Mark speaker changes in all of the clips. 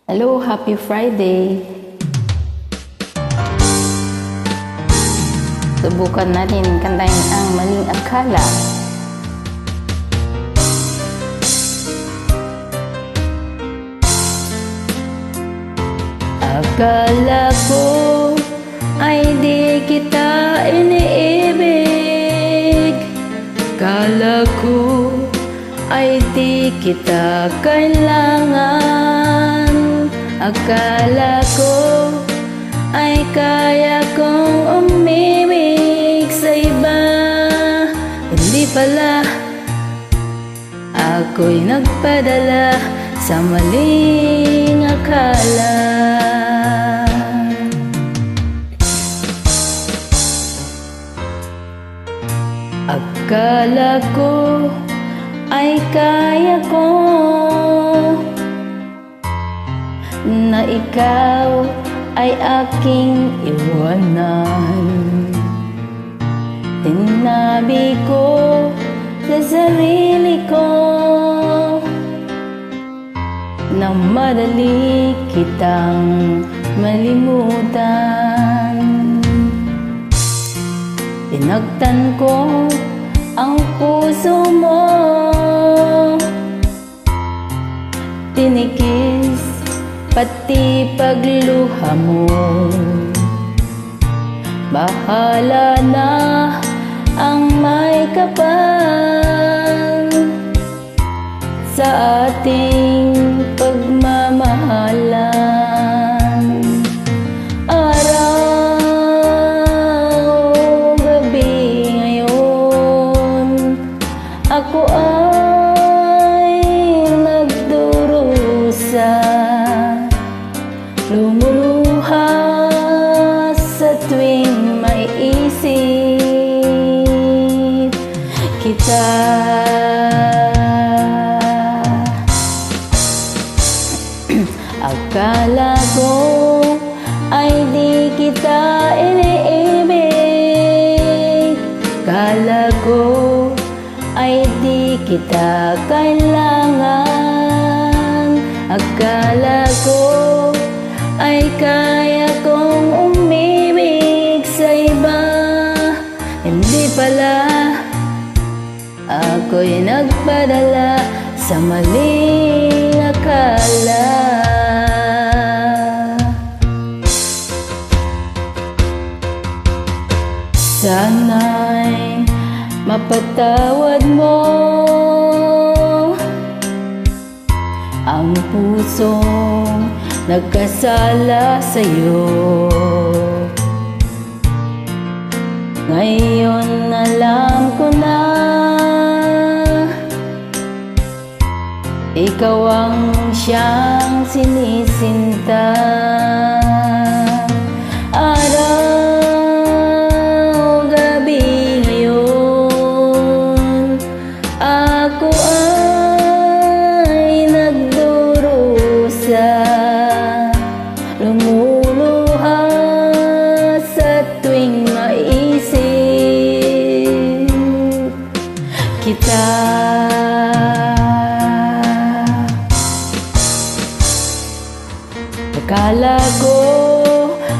Speaker 1: Hello, happy Friday! Subukan natin kantahin ang maling akala. Akala ko ay di kita iniibig. Akala ko ay di kita kailangan. Akala ko ay kaya kong umibig sa iba. Hindi pala, ako'y nagpadala sa maling akala. Akala ko ay kaya ko na ikaw ay aking iwanan. Sinabi ko sa sarili ko na madali kitang malimutan. Tinagtan ko ang puso mo, tinikis pati pagluha mo. Bahala na ang may kapal sa ating pagmamahalan. Araw, gabi ngayon, ako ay nagdurusa, lumuluha sa tuwing maiisip kita. Akala ko ay di kita iniibig. Akala ko ay di kita kailangan. Akala ko ay kaya kong umibig sa iba. Hindi pala, ako'y nagpadala sa maling akala. Sana'y mapatawad mo ang pusong nagkasala sa'yo. Ngayon alam ko na ikaw ang siyang sinisinta. Araw, gabi ngayon, ako ay nagdurusa, lumuluha sa tuwing maisip kita. Akala ko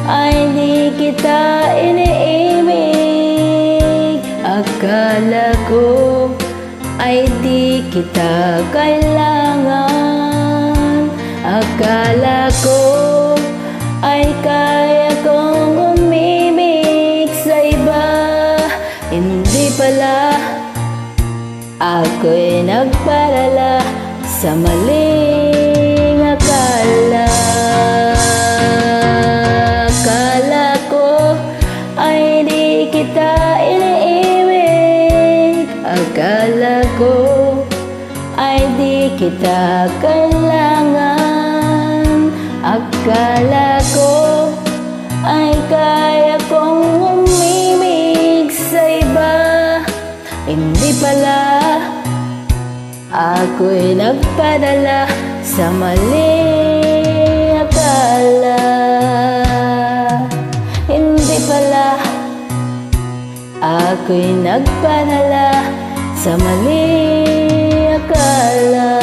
Speaker 1: ay di kita iniibig. Akala ko ay di kita kailangan. Akala ko ay kaya kong umibig sa iba. Hindi pala, ako'y nagpadala sa maling akala. Akala ko ay di kita iniibig. Akala ko ay di kita kailangan. Akala ko ay kaya kong umibig sa iba. Hindi pala, ako'y nagpadala sa maling akala. Hindi pala, ako'y nagpadala sa maling akala.